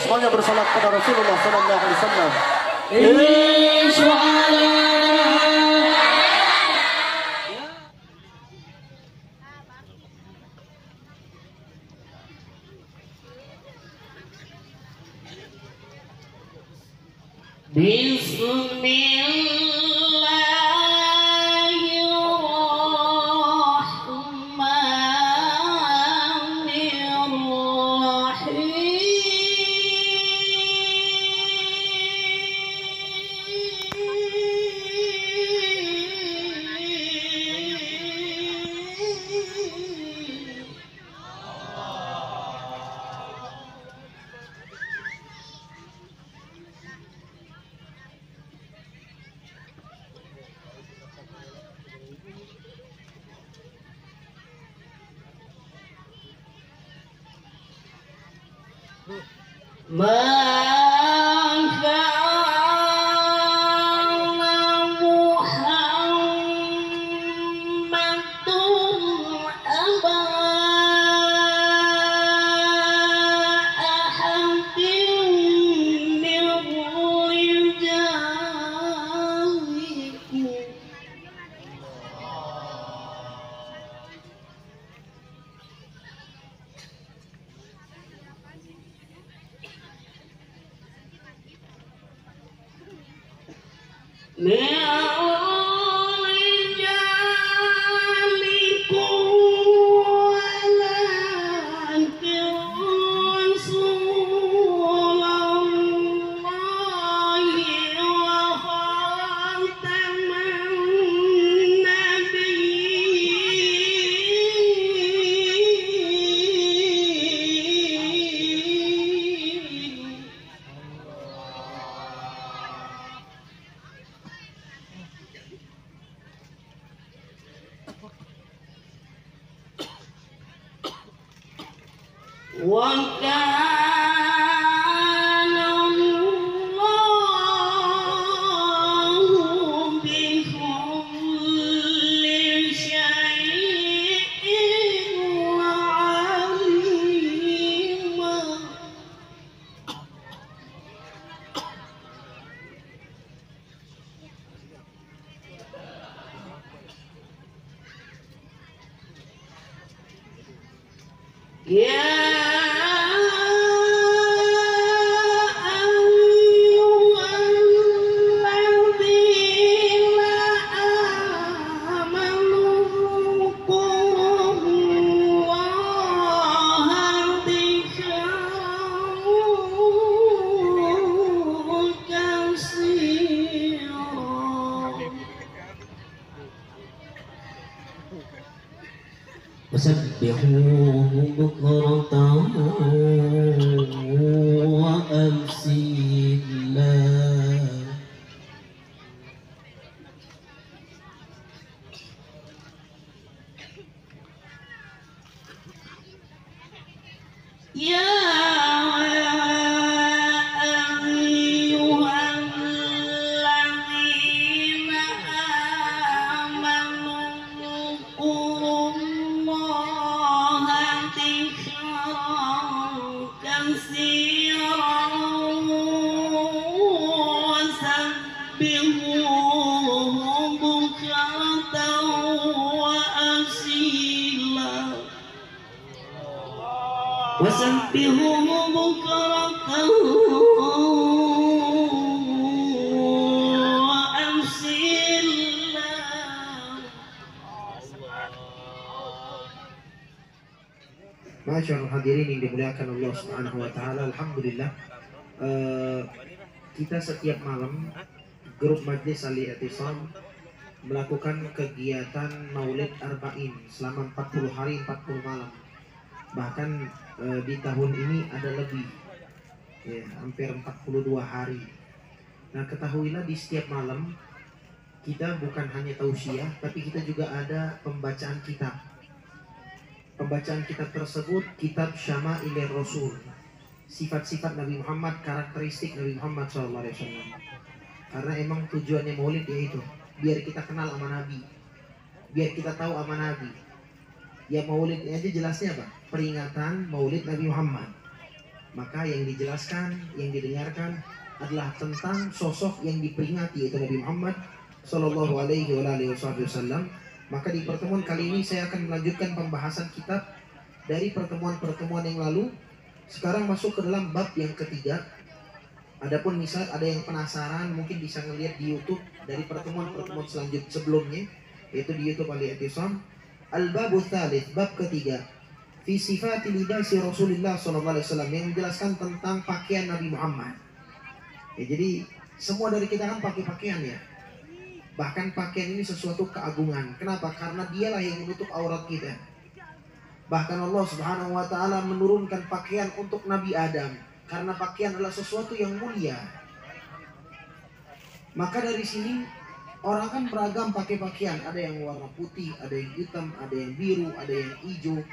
Semuanya bersalat pada Rasulullah sallallahu alaihi wasallam. وسبحوه بكرة وأصيلا. يا وسبحوه بكرة وأصيلا وسبحوه بكرة وأصيلا. Masyaallah hadirin yang dimuliakan Allah Subhanahu wa taala, alhamdulillah kita setiap malam grup Majlis Al-I'tisam melakukan kegiatan Maulid Arba'in selama 40 hari 40 malam. Bahkan di tahun ini ada lebih ya, hampir 42 hari. Nah, ketahuilah di setiap malam kita bukan hanya tausiah, tapi kita juga ada pembacaan kitab. Pembacaan kitab tersebut kitab Syama'ilir Rasul, sifat-sifat Nabi Muhammad, karakteristik Nabi Muhammad SAW. Karena emang tujuannya maulid yaitu biar kita kenal sama Nabi, biar kita tahu sama Nabi. Ya maulid aja jelasnya apa? Peringatan maulid Nabi Muhammad. Maka yang dijelaskan, yang didengarkan adalah tentang sosok yang diperingati yaitu Nabi Muhammad Sallallahu Alaihi Wasallam. Maka di pertemuan kali ini saya akan melanjutkan pembahasan kitab dari pertemuan-pertemuan yang lalu. Sekarang masuk ke dalam bab yang ketiga. Adapun misal ada yang penasaran mungkin bisa ngelihat di YouTube dari pertemuan-pertemuan selanjutnya sebelumnya, yaitu di YouTube Al-I'tisam. Al-Babu Tsalits, bab ketiga. Fi sifati libasi Rasulullah SAW, yang menjelaskan tentang pakaian Nabi Muhammad. Ya, jadi semua dari kita kan pakai pakaian ya. Bahkan pakaian ini sesuatu keagungan. Kenapa? Karena dialah yang menutup aurat kita. Bahkan Allah Subhanahu wa taala menurunkan pakaian untuk Nabi Adam karena pakaian adalah sesuatu yang mulia. Maka dari sini orang kan beragam pakai pakaian. Ada yang warna putih, ada yang hitam, ada yang biru, ada yang hijau.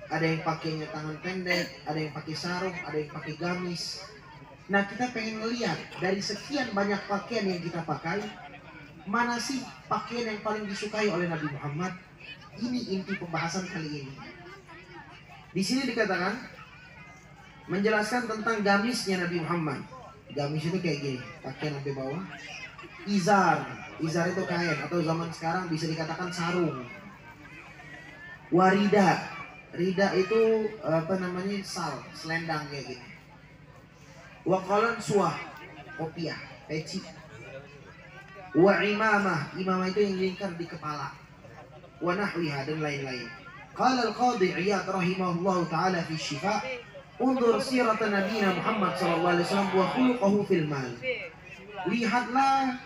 Ada yang pakainya tangan pendek, ada yang pakai sarung, ada yang pakai gamis. Nah, kita pengen melihat dari sekian banyak pakaian yang kita pakai, mana sih pakaian yang paling disukai oleh Nabi Muhammad? Ini inti pembahasan kali ini. Di sini dikatakan menjelaskan tentang gamisnya Nabi Muhammad. Gamis itu kayak gini, pakaian sampai bawah. Izar itu kain atau zaman sekarang bisa dikatakan sarung. Warida, rida itu apa namanya, selendang kayak gini. Waqalan suah, kopiah, peci. Wa imamah itu yang lingkar di kepala. Wa nahwiha dan lain-lain. Qala al-Qadhi Iyad rahimahullahu taala fi Syifa, undur sirat Nabi Muhammad sallallahu alaihi wasallam wa khuluquhu fil mal. Lihatlah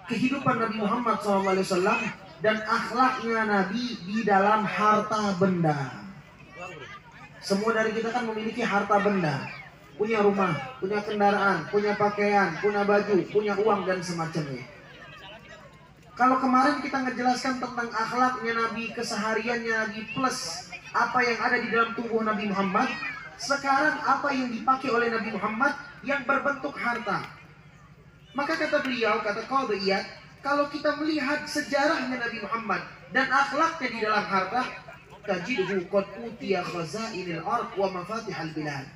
kehidupan Nabi Muhammad sallallahu alaihi wasallam dan akhlaknya Nabi di dalam harta benda. Semua dari kita kan memiliki harta benda. Punya rumah, punya kendaraan, punya pakaian, punya baju, punya uang dan semacamnya. Kalau kemarin kita ngejelaskan tentang akhlaknya Nabi, kesehariannya Nabi, plus apa yang ada di dalam tubuh Nabi Muhammad, sekarang apa yang dipakai oleh Nabi Muhammad yang berbentuk harta. Maka kata beliau, kata Qadhi Iyad, kalau kita melihat sejarahnya Nabi Muhammad dan akhlaknya di dalam harta, tajidhu qad utiya khazainil ard wa mafatihal bilad.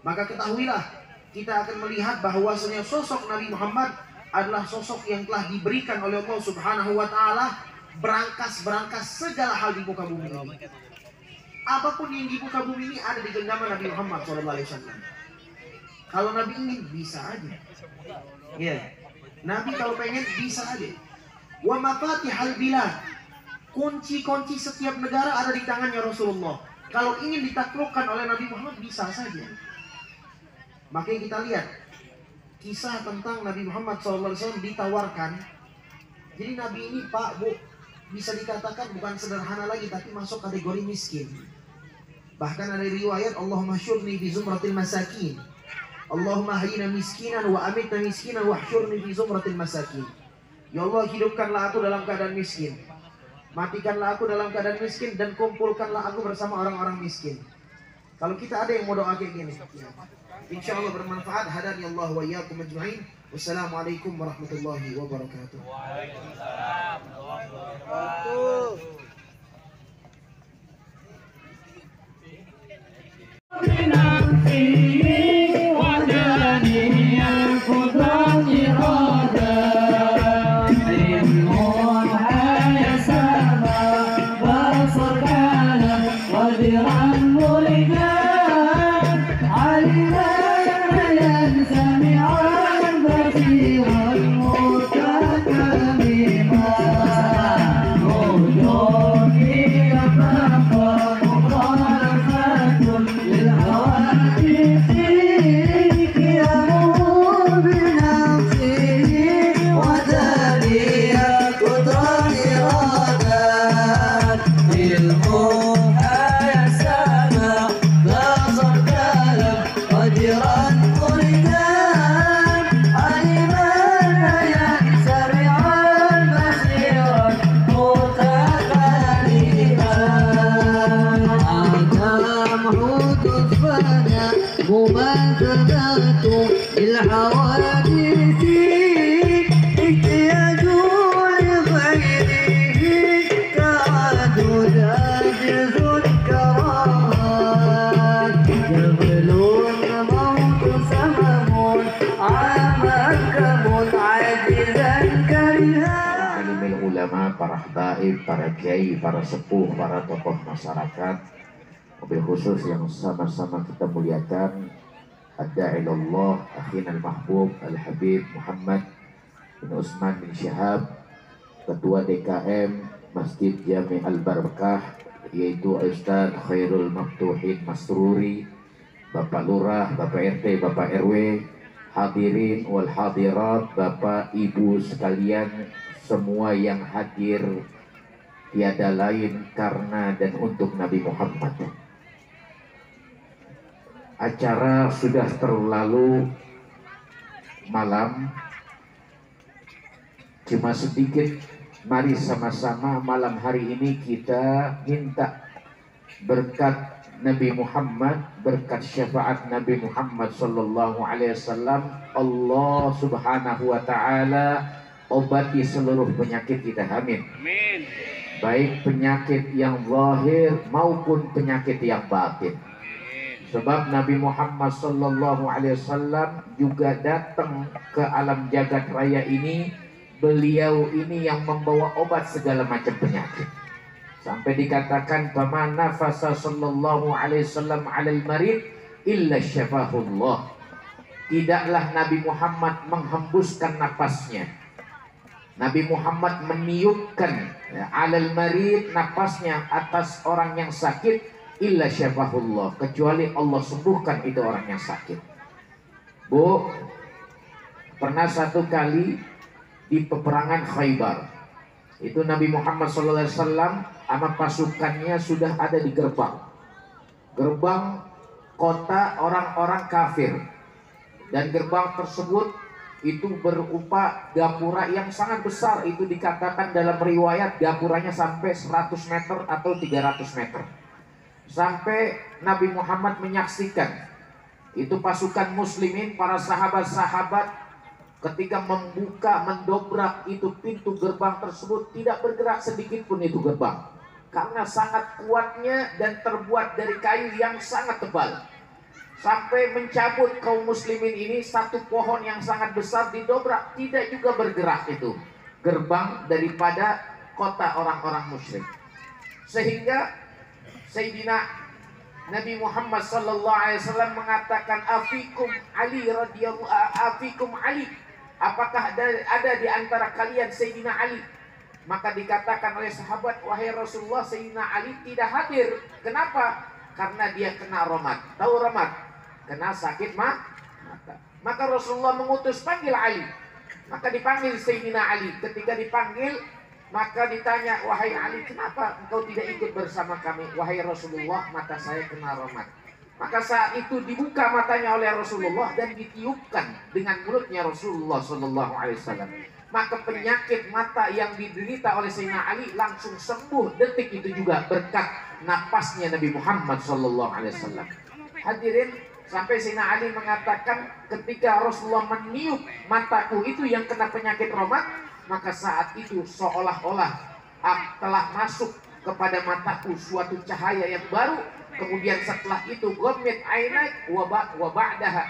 Maka ketahuilah, kita akan melihat bahwasanya sosok Nabi Muhammad adalah sosok yang telah diberikan oleh Allah Subhanahu wa taala berangkas segala hal di muka bumi ini. Apapun yang di muka bumi ini ada di genggaman Nabi Muhammad SAW. Kalau Nabi ingin bisa aja. Ya. Nabi kalau pengen bisa aja. Wa mafatihal bilad. Kunci-kunci setiap negara ada di tangannya Rasulullah. Kalau ingin ditaklukkan oleh Nabi Muhammad bisa saja. Makanya kita lihat kisah tentang Nabi Muhammad SAW ditawarkan. Jadi Nabi ini Pak, Bu, bisa dikatakan bukan sederhana lagi, tapi masuk kategori miskin. Bahkan ada riwayat, Allahumma syurni fi zumratil masakin, Allahumma hayina miskinan wa amitna miskinan wa hyurni fi zumratil masakin. Ya Allah, hidupkanlah aku dalam keadaan miskin, matikanlah aku dalam keadaan miskin, dan kumpulkanlah aku bersama orang-orang miskin. Kalau kita ada yang mau doa kayak gini, insya Allah bermanfaat. Hadani Allah wa iyyakum ajma'in. Wassalamualaikum warahmatullahi wabarakatuh. Waalaikumsalam warahmatullahi wabarakatuh. سميعا بصيرا متكلما وجودي فقط مخالفة للحوادث قيامه بنفسه وتالية قدرة إرادات علمها يسامى لا صدام قدرا مريدان علما يسمعا بصيرا متكلما آدم حدث فنا مماثلة للحوادث احتياج لغيره تعدد عجز الكرامات جبل الموت سهم عمكم عاجزا كرها. Alimil ulama, para habaib, para kiai, para sepuh, para tokoh masyarakat, mobil khusus yang sama-sama kita muliakan, Ad-Da'ilallah, Akhina al-Mahbub, Al-Habib Muhammad bin Usman bin Syihab, Ketua DKM Masjid Jami Al-Barakah, yaitu Ustaz Khairul Maftuhin Masruri, Bapak Lurah, Bapak RT, Bapak RW, hadirin wal hadirat, Bapak Ibu sekalian, semua yang hadir tiada lain karena dan untuk Nabi Muhammad. Acara sudah terlalu malam, cuma sedikit. Mari sama-sama malam hari ini kita minta berkat Nabi Muhammad, berkat syafaat Nabi Muhammad sallallahu alaihi wasallam, Allah Subhanahu wa taala obati seluruh penyakit kita. Amin. Amin. Baik penyakit yang zahir maupun penyakit yang batin. Sebab Nabi Muhammad sallallahu alaihi wasallam juga datang ke alam jagat raya ini, beliau ini yang membawa obat segala macam penyakit. Sampai dikatakan faman nafasa sallallahu alaihi wasallam 'alal marid illa syafahullah. Tidaklah Nabi Muhammad menghembuskan napasnya. Nabi Muhammad meniupkan 'alal marid, napasnya atas orang yang sakit, illa syafahullah, kecuali Allah sembuhkan itu orang yang sakit. Bu, pernah satu kali di peperangan Khaybar, itu Nabi Muhammad SAW sama pasukannya sudah ada di gerbang kota orang-orang kafir, dan gerbang tersebut itu berupa gapura yang sangat besar. Itu dikatakan dalam riwayat gapuranya sampai 100 meter atau 300 meter. Sampai Nabi Muhammad menyaksikan itu pasukan muslimin, para sahabat-sahabat ketika membuka, mendobrak itu pintu gerbang tersebut, tidak bergerak sedikit pun itu gerbang, karena sangat kuatnya dan terbuat dari kayu yang sangat tebal. Sampai mencabut kaum muslimin ini satu pohon yang sangat besar, didobrak, tidak juga bergerak itu gerbang daripada kota orang-orang musyrik. Sehingga Sayyidina Nabi Muhammad sallallahu alaihi wasallam mengatakan, afikum Ali radhiyallahu afikum Ali, apakah ada di antara kalian Sayyidina Ali? Maka dikatakan oleh sahabat, wahai Rasulullah, Sayyidina Ali tidak hadir. Kenapa? Karena dia kena romat. Tahu romat? Kena sakit mata. Maka Rasulullah mengutus panggil Ali. Maka dipanggil Sayyidina Ali. Ketika dipanggil, maka ditanya, wahai Ali, kenapa engkau tidak ikut bersama kami? Wahai Rasulullah, mata saya kena romat. Maka saat itu dibuka matanya oleh Rasulullah dan ditiupkan dengan mulutnya Rasulullah Sallallahu Alaihi Wasallam. Maka penyakit mata yang diderita oleh Sayyidina Ali langsung sembuh detik itu juga berkat napasnya Nabi Muhammad Sallallahu Alaihi Wasallam. Hadirin, sampai Sayyidina Ali mengatakan, ketika Rasulullah meniup mataku itu yang kena penyakit romat, maka saat itu seolah-olah telah masuk kepada mataku suatu cahaya yang baru. Kemudian setelah itu gomit ainak wa ba'daha,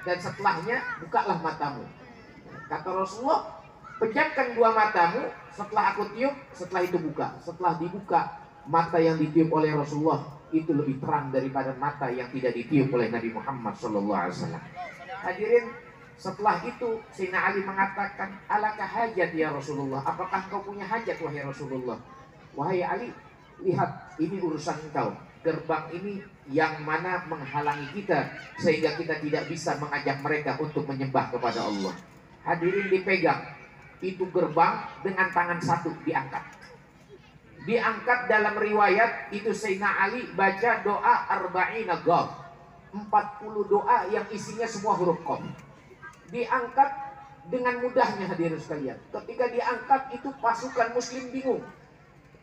dan setelahnya bukalah matamu. Kata Rasulullah, pejamkan dua matamu, setelah aku tiup, setelah itu buka. Setelah dibuka, mata yang ditiup oleh Rasulullah itu lebih terang daripada mata yang tidak ditiup oleh Nabi Muhammad SAW. Hadirin, setelah itu Sayyidina Ali mengatakan, alaka hajat ya Rasulullah, apakah kau punya hajat wahai Rasulullah? Wahai Ali, lihat ini urusan engkau. Gerbang ini yang mana menghalangi kita sehingga kita tidak bisa mengajak mereka untuk menyembah kepada Allah. Hadirin, dipegang itu gerbang dengan tangan satu, diangkat dalam riwayat itu Sayyidina Ali baca doa arba'ina qaf, 40 doa yang isinya semua huruf qaf. Diangkat dengan mudahnya hadirin sekalian. Ketika diangkat itu pasukan muslim bingung.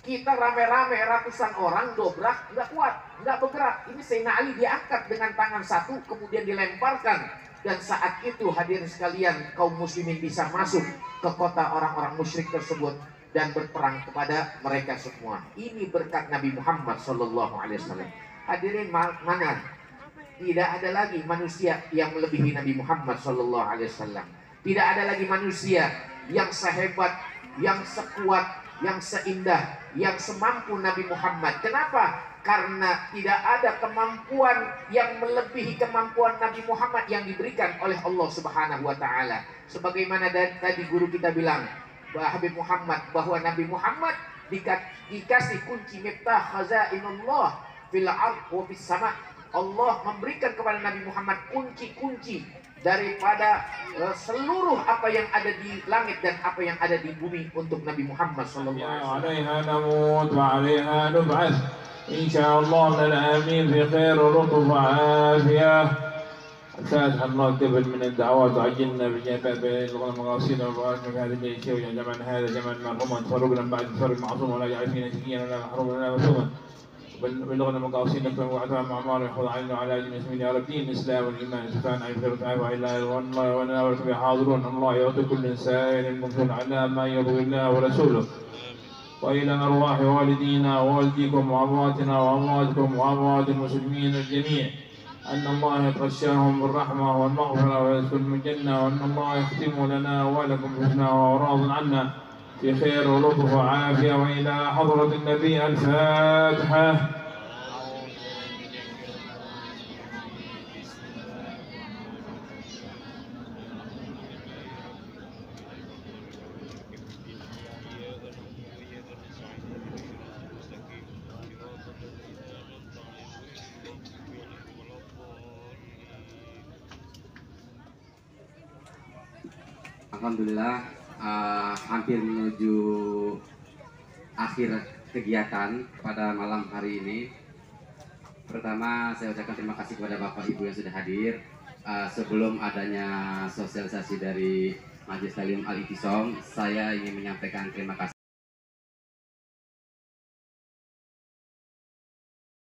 Kita rame-rame ratusan orang dobrak, nggak kuat, nggak bergerak. Ini Sayyidina Ali diangkat dengan tangan satu, kemudian dilemparkan. Dan saat itu hadirin sekalian, kaum muslimin bisa masuk ke kota orang-orang musyrik tersebut dan berperang kepada mereka semua. Ini berkat Nabi Muhammad SAW. Hadirin, mana? Tidak ada lagi manusia yang melebihi Nabi Muhammad SAW. Tidak ada lagi manusia yang sehebat, yang sekuat, yang seindah, yang semampu Nabi Muhammad. Kenapa? Karena tidak ada kemampuan yang melebihi kemampuan Nabi Muhammad yang diberikan oleh Allah Subhanahu wa taala. Sebagaimana tadi guru kita bilang, Habib Muhammad, bahwa Nabi Muhammad dikasih kunci miftah khazainullah fil ardh wa fis sama. Allah memberikan kepada Nabi Muhammad kunci-kunci daripada seluruh apa yang ada di langit dan apa yang ada di bumi untuk Nabi Muhammad sallallahu alaihi wasallam. Insyaallah lana amin fi khair wa lutf wa afiyah. الفاتحة الله قبل من الدعوات وعجلنا بجنبات بين المقاصدين وبارك في هذا الجيش وجمعنا هذا جمعا مرحوما تفرقنا بعد الفرق معصوما ولا يجعل فينا شقيا ولا محروما ولا مسوما بلغنا مقاصدنا وعدنا مع مال يحفظ علينا وعلى اجل المسلمين يا رب دين الاسلام والايمان سبحان عن خير وتعالى والا والله وانا ورسوله حاضرون الله يعطي كل انسان المنصور على ما يرضي الله ورسوله والى ارواح والدينا ووالديكم وامواتنا وامواتكم واموات المسلمين الجميع ان الله يتغشاهم بالرحمه والمغفره ويدخلهم الجنه وان الله يختم لنا ولكم حسنا وراض عنا في خير ولطف وعافية وإلى حضرة النبي الفاتحة. Alhamdulillah, hampir menuju akhir kegiatan pada malam hari ini. Pertama, saya ucapkan terima kasih kepada Bapak Ibu yang sudah hadir. Sebelum adanya sosialisasi dari Majelis Taklim Al-I'tisam, saya ingin menyampaikan terima kasih